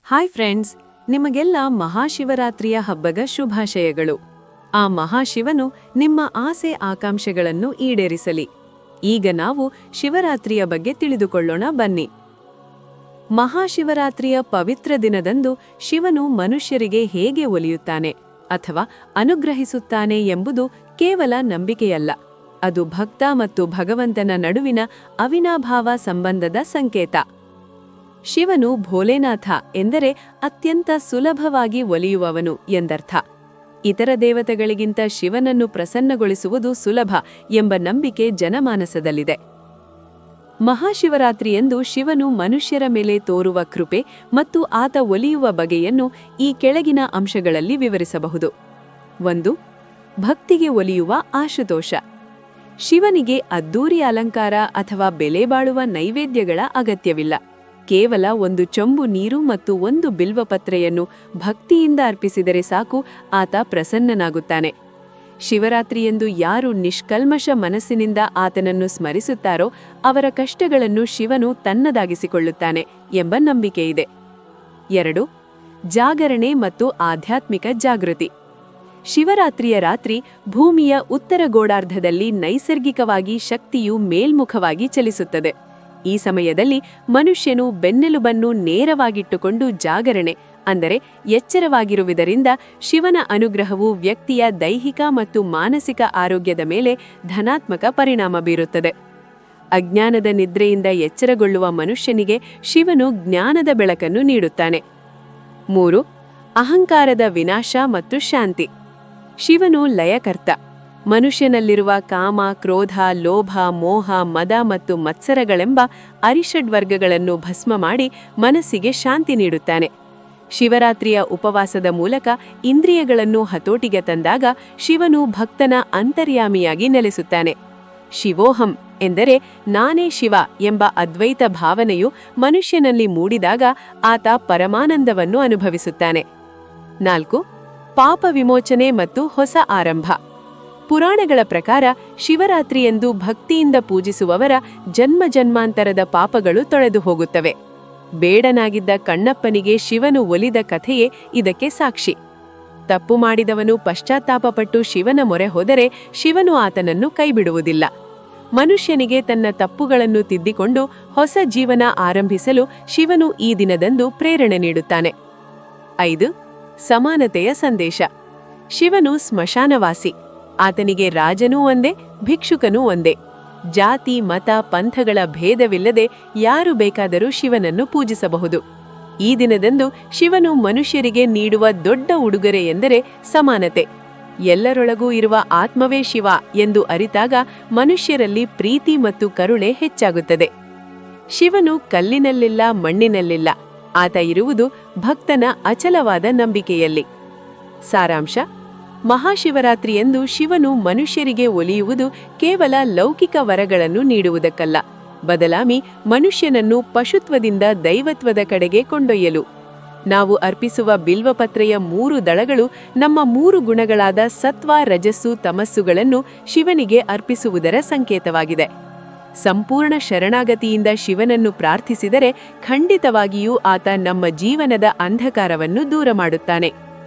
Hi friends, ನಿಮಗೆಲ್ಲ ಮಹಾಶಿವರಾತ್ರಿಯ ಹಬ್ಬದ ಶುಭಾಶಯಗಳು. ಆ ಮಹಾಶಿವನು ನಿಮ್ಮ ಆಸೆ ಆಕಾಂಕ್ಷೆಗಳನ್ನು ಈಡೇರಿಸಲಿ. ಈಗ ನಾವು ಶಿವರಾತ್ರಿಯ ಬಗ್ಗೆ ತಿಳಿದುಕೊಳ್ಳೋಣ ಬನ್ನಿ. ಮಹಾಶಿವರಾತ್ರಿಯ ಪವಿತ್ರ ದಿನದಂದು ಶಿವನು ಮನುಷ್ಯರಿಗೆ ಹೇಗೆ ಒಲಿಯುತ್ತಾನೆ ಅಥವಾ ಅನುಗ್ರಹಿಸುತ್ತಾನೆ ಎಂಬುದು ಕೇವಲ ನಂಬಿಕೆಯಲ್ಲ. ಅದು ಭಕ್ತ ಮತ್ತು ಭಗವಂತನ ನಡುವಿನ ಅವಿನಾಭಾವ ಸಂಬಂಧದ ಸಂಕೇತ. ಶಿವನು ಭೋಲೆನಾಥ ಎಂದರೆ ಅತ್ಯಂತ ಸುಲಭವಾಗಿ ಒಲಿಯುವವನು ಎಂದರ್ಥ. ಇತರ ದೇವತೆಗಳಿಗಿಂತ ಶಿವನನ್ನು ಪ್ರಸನ್ನಗೊಳಿಸುವುದು ಸುಲಭ ಎಂಬ ನಂಬಿಕೆ ಜನಮಾನಸದಲ್ಲಿದೆ. ಮಹಾಶಿವರಾತ್ರಿಯಂದು ಶಿವನು ಮನುಷ್ಯರ ಮೇಲೆ ತೋರುವ ಕೃಪೆ ಮತ್ತು ಆತ ಒಲಿಯುವ ಬಗೆಯನ್ನು ಈ ಕೆಳಗಿನ ಅಂಶಗಳಲ್ಲಿ ವಿವರಿಸಬಹುದು. 1. ಭಕ್ತಿಗೆ ಒಲಿಯುವ ಆಶುತೋಷ. ಶಿವನಿಗೆ ಅದ್ದೂರಿ ಅಲಂಕಾರ ಅಥವಾ ಬೆಲೆಬಾಳುವ ನೈವೇದ್ಯಗಳ ಅಗತ್ಯವಿಲ್ಲ. ಕೇವಲ ಒಂದು ಚೊಂಬು ನೀರು ಮತ್ತು ಒಂದು ಬಿಲ್ವಪತ್ರೆಯನ್ನು ಭಕ್ತಿಯಿಂದ ಅರ್ಪಿಸಿದರೆ ಸಾಕು, ಆತ ಪ್ರಸನ್ನನಾಗುತ್ತಾನೆ. ಶಿವರಾತ್ರಿಯಂದು ಯಾರು ನಿಷ್ಕಲ್ಮಶ ಮನಸ್ಸಿನಿಂದ ಆತನನ್ನು ಸ್ಮರಿಸುತ್ತಾರೋ ಅವರ ಕಷ್ಟಗಳನ್ನು ಶಿವನು ತನ್ನದಾಗಿಸಿಕೊಳ್ಳುತ್ತಾನೆ ಎಂಬ ನಂಬಿಕೆಯಿದೆ. 2. ಜಾಗರಣೆ ಮತ್ತು ಆಧ್ಯಾತ್ಮಿಕ ಜಾಗೃತಿ. ಶಿವರಾತ್ರಿಯ ರಾತ್ರಿ ಭೂಮಿಯ ಉತ್ತರ ಗೋಳಾರ್ಧದಲ್ಲಿ ನೈಸರ್ಗಿಕವಾಗಿ ಶಕ್ತಿಯು ಮೇಲ್ಮುಖವಾಗಿ ಚಲಿಸುತ್ತದೆ. ಈ ಸಮಯದಲ್ಲಿ ಮನುಷ್ಯನು ಬೆನ್ನೆಲುಬನ್ನು ನೇರವಾಗಿಟ್ಟುಕೊಂಡು ಜಾಗರಣೆ ಅಂದರೆ ಎಚ್ಚರವಾಗಿರುವುದರಿಂದ ಶಿವನ ಅನುಗ್ರಹವು ವ್ಯಕ್ತಿಯ ದೈಹಿಕ ಮತ್ತು ಮಾನಸಿಕ ಆರೋಗ್ಯದ ಮೇಲೆ ಧನಾತ್ಮಕ ಪರಿಣಾಮ ಬೀರುತ್ತದೆ. ಅಜ್ಞಾನದ ನಿದ್ರೆಯಿಂದ ಎಚ್ಚರಗೊಳ್ಳುವ ಮನುಷ್ಯನಿಗೆ ಶಿವನು ಜ್ಞಾನದ ಬೆಳಕನ್ನು ನೀಡುತ್ತಾನೆ. 3. ಅಹಂಕಾರದ ವಿನಾಶ ಮತ್ತು ಶಾಂತಿ. ಶಿವನು ಲಯಕರ್ತ. ಮನುಷ್ಯನಲ್ಲಿರುವ ಕಾಮ, ಕ್ರೋಧ, ಲೋಭ, ಮೋಹ, ಮದ ಮತ್ತು ಮತ್ಸರಗಳೆಂಬ ಅರಿಷಡ್ವರ್ಗಗಳನ್ನು ಭಸ್ಮ ಮಾಡಿ ಮನಸ್ಸಿಗೆ ಶಾಂತಿ ನೀಡುತ್ತಾನೆ. ಶಿವರಾತ್ರಿಯ ಉಪವಾಸದ ಮೂಲಕ ಇಂದ್ರಿಯಗಳನ್ನು ಹತೋಟಿಗೆ ತಂದಾಗ ಶಿವನು ಭಕ್ತನ ಅಂತರ್ಯಾಮಿಯಾಗಿ ನೆಲೆಸುತ್ತಾನೆ. ಶಿವೋಹಂ ಎಂದರೆ ನಾನೇ ಶಿವ ಎಂಬ ಅದ್ವೈತ ಭಾವನೆಯು ಮನುಷ್ಯನಲ್ಲಿ ಮೂಡಿದಾಗ ಆತ ಪರಮಾನಂದವನ್ನು ಅನುಭವಿಸುತ್ತಾನೆ. 4. ಪಾಪ ವಿಮೋಚನೆ ಮತ್ತು ಹೊಸ ಆರಂಭ. ಪುರಾಣಗಳ ಪ್ರಕಾರ ಶಿವರಾತ್ರಿಯಂದು ಭಕ್ತಿಯಿಂದ ಪೂಜಿಸುವವರ ಜನ್ಮ ಜನ್ಮಾಂತರದ ಪಾಪಗಳು ತೊಳೆದು ಹೋಗುತ್ತವೆ. ಬೇಡನಾಗಿದ್ದ ಕಣ್ಣಪ್ಪನಿಗೆ ಶಿವನು ಒಲಿದ ಕಥೆಯೇ ಇದಕ್ಕೆ ಸಾಕ್ಷಿ. ತಪ್ಪು ಮಾಡಿದವನು ಪಶ್ಚಾತ್ತಾಪಪಟ್ಟು ಶಿವನ ಮೊರೆ ಹೋದರೆ ಶಿವನು ಆತನನ್ನು ಕೈಬಿಡುವುದಿಲ್ಲ. ಮನುಷ್ಯನಿಗೆ ತನ್ನ ತಪ್ಪುಗಳನ್ನು ತಿದ್ದಿಕೊಂಡು ಹೊಸ ಜೀವನ ಆರಂಭಿಸಲು ಶಿವನು ಈ ದಿನದಂದು ಪ್ರೇರಣೆ ನೀಡುತ್ತಾನೆ. 5. ಸಮಾನತೆಯ ಸಂದೇಶ. ಶಿವನು ಸ್ಮಶಾನವಾಸಿ. ಆತನಿಗೆ ರಾಜನೂ ಒಂದೇ, ಭಿಕ್ಷುಕನೂ ಒಂದೇ. ಜಾತಿ, ಮತ, ಪಂಥಗಳ ಭೇದವಿಲ್ಲದೆ ಯಾರು ಬೇಕಾದರೂ ಶಿವನನ್ನು ಪೂಜಿಸಬಹುದು. ಈ ದಿನದಂದು ಶಿವನು ಮನುಷ್ಯರಿಗೆ ನೀಡುವ ದೊಡ್ಡ ಉಡುಗೊರೆ ಎಂದರೆ ಸಮಾನತೆ. ಎಲ್ಲರೊಳಗೂ ಇರುವ ಆತ್ಮವೇ ಶಿವ ಎಂದು ಅರಿತಾಗ ಮನುಷ್ಯರಲ್ಲಿ ಪ್ರೀತಿ ಮತ್ತು ಕರುಣೆ ಹೆಚ್ಚಾಗುತ್ತದೆ. ಶಿವನು ಕಲ್ಲಿನಲ್ಲಿಲ್ಲ, ಮಣ್ಣಿನಲ್ಲಿಲ್ಲ. ಆತ ಇರುವುದು ಭಕ್ತನ ಅಚಲವಾದ ನಂಬಿಕೆಯಲ್ಲಿ. ಸಾರಾಂಶ: ಮಹಾಶಿವರಾತ್ರಿಯಂದು ಶಿವನು ಮನುಷ್ಯರಿಗೆ ಒಲಿಯುವುದು ಕೇವಲ ಲೌಕಿಕ ವರಗಳನ್ನು ನೀಡುವುದಕ್ಕಲ್ಲ, ಬದಲಾಗಿ ಮನುಷ್ಯನನ್ನು ಪಶುತ್ವದಿಂದ ದೈವತ್ವದ ಕಡೆಗೆ ಕೊಂಡೊಯ್ಯಲು. ನಾವು ಅರ್ಪಿಸುವ ಬಿಲ್ವಪತ್ರೆಯ 3 ದಳಗಳು ನಮ್ಮ 3 ಗುಣಗಳಾದ ಸತ್ವ, ರಜಸ್ಸು, ತಮಸ್ಸುಗಳನ್ನು ಶಿವನಿಗೆ ಅರ್ಪಿಸುವುದರ ಸಂಕೇತವಾಗಿದೆ. ಸಂಪೂರ್ಣ ಶರಣಾಗತಿಯಿಂದ ಶಿವನನ್ನು ಪ್ರಾರ್ಥಿಸಿದರೆ ಖಂಡಿತವಾಗಿಯೂ ಆತ ನಮ್ಮ ಜೀವನದ ಅಂಧಕಾರವನ್ನು ದೂರ ಮಾಡುತ್ತಾನೆ.